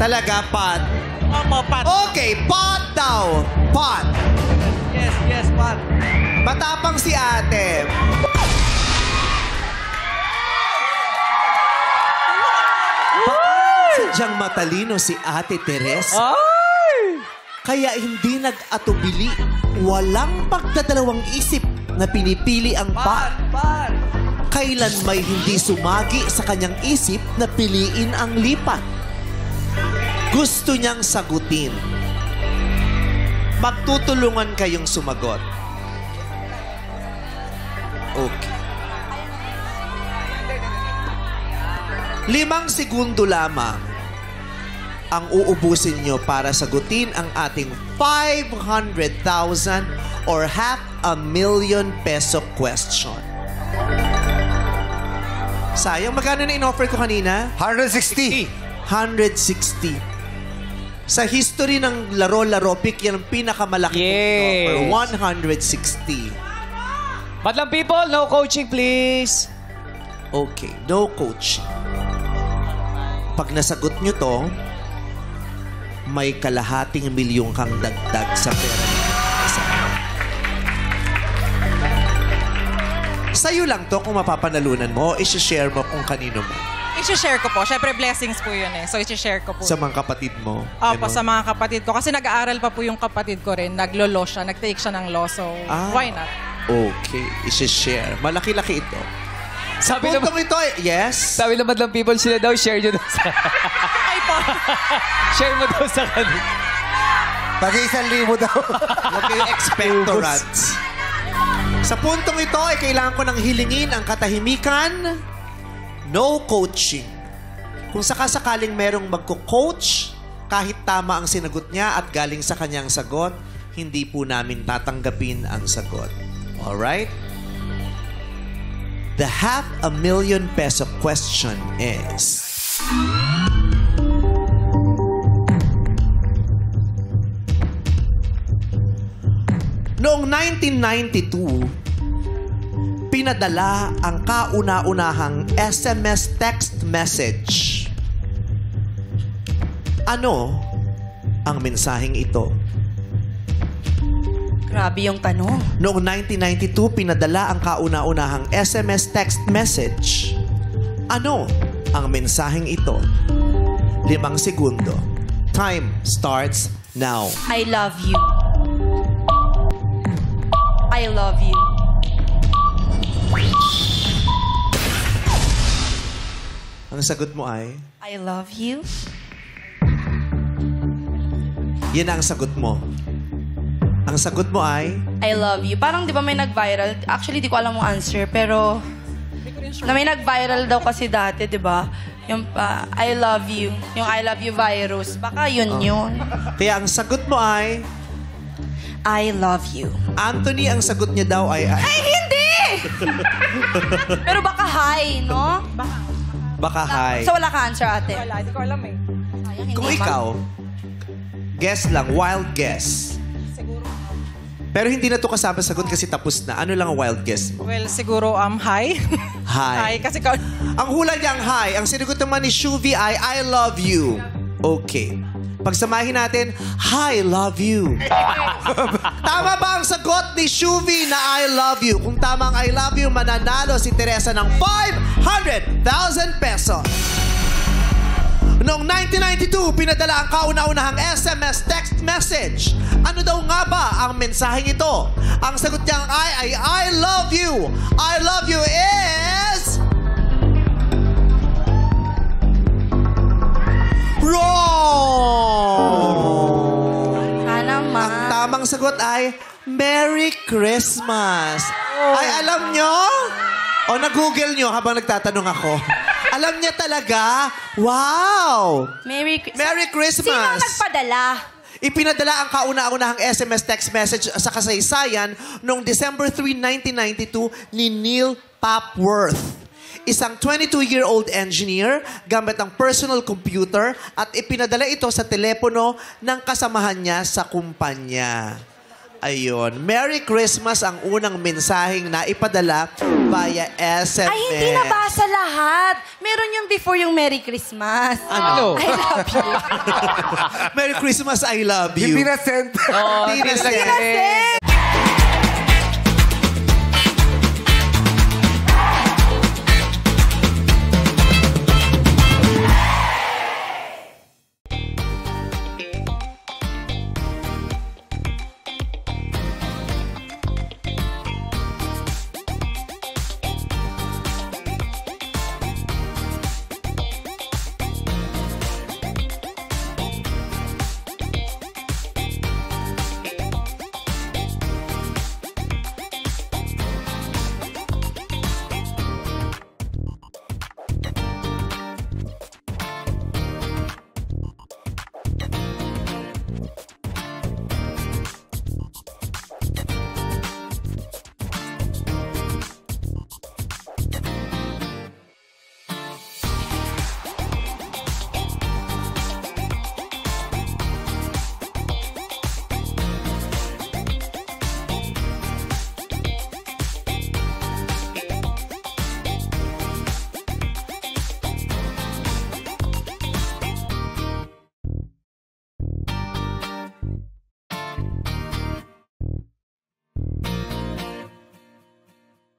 Talaga, pot. Opo, Pat. Okay, pot daw. Pot. Yes, Pat. Matapang si ate. Sadyang matalino si Ate Teresa. Kaya hindi nag-atubili. Walang pagdadalawang isip na pinipili ang pot. Pat. Kailan may hindi sumagi sa kanyang isip na piliin ang lipat. Gusto niyang sagutin. Magtutulungan kayong sumagot. Okay. 5 segundo lamang ang uubusin nyo para sagutin ang ating 500,000 or $500,000 peso question. Sayang, magkano na in-offer ko kanina? 160. 160. Sa history ng laro-laro, pick yan ang pinakamalaki kong in-offer. 160. Madlang people, no coaching please. Okay, no coaching. Pag nasagot nyo to, may kalahating milyong kang dagdag sa pera niyo. Sa'yo lang to kung mapapanalunan mo, isi-share mo kung kanino mo. I-share ko po. Siyempre, blessings po yun eh. So, i-share ko po. Sa mga kapatid mo. Opo, sa mga kapatid ko. Kasi nag-aaral pa po yung kapatid ko rin. Naglo-law siya. Nag-take siya ng law. So, why not? Okay, isi-share. Malaki-laki ito. Sabi naman, Puntong ito, yes? sabi naman ng people sila daw, share nyo daw sa... Ay po. share mo daw sa kanila. Tag-1,000 daw. Huwag kayong expectorants. Sa puntong ito, ay kailangan ko ng hilingin ang katahimikan. No coaching. Kung sakasakaling merong magko-coach, kahit tama ang sinagot niya at galing sa kanyang sagot, hindi po namin tatanggapin ang sagot. Alright? The $500,000 peso question is... Noong 1992, pinadala ang kauna-unahang SMS text message. Ano ang mensaheng ito? Grabe yung tanong. Noong 1992, pinadala ang kauna-unahang SMS text message. Ano ang mensaheng ito? 5 segundo. Time starts now. I love you. I love you. Ang sagot mo ay? I love you. Yan ang sagot mo. Ang sagot mo ay? I love you. Parang di ba may nag-viral? Actually, di ko alam ang answer, pero... Na may nag-viral daw kasi dati, di ba? Yung I love you. Yung I love you virus. Baka yun yun. Kaya ang sagot mo ay? I love you. Anthony, ang sagot niya daw ay... Ay, hindi! Pero baka hi, no? Baka hi. So wala ka answer, ate? Wala, hindi ko alam eh. Sayang, hindi Kung man. ikaw, guess lang, wild guess. Siguro. Pero hindi na to kasama sagot kasi tapos na. Ano lang ang wild guess mo? Well, siguro, hi. Hi. Hi, kasi Ang hula niyang hi. Ang sinagot naman ni Shuvi ay, I love you. Okay. Pagsamahin natin, hi, love you. Tama ba ang sagot ni Shuvi na I love you? Kung tama ang I love you, mananalo si Teresa ng 500,000 pesos. Noong 1992, pinadala ang kauna-unahang SMS text message. Ano daw nga ba ang mensaheng ito? Ang sagot niyang ay I love you. I love you is... Wrong! Sana ma. Ang tamang sagot ay Merry Christmas. Ay, alam nyo? O, nag-google nyo habang nagtatanong ako. Alam niya talaga? Wow! Merry Christmas! Sino ang nagpadala? Ipinadala ang kauna-unahang SMS text message sa kasaysayan noong December 3, 1992 ni Neil Papworth. Isang 22-year-old engineer gamit ang personal computer at ipinadala ito sa telepono ng kasamahan niya sa kumpanya. Ayun. Merry Christmas ang unang mensaheng na ipadala via SMS. Ay, hindi nabasa lahat. Meron yung before yung Merry Christmas. Ano? I love you. Merry Christmas, I love you. Hindi na send. Oh, Hindi na send. Kasi,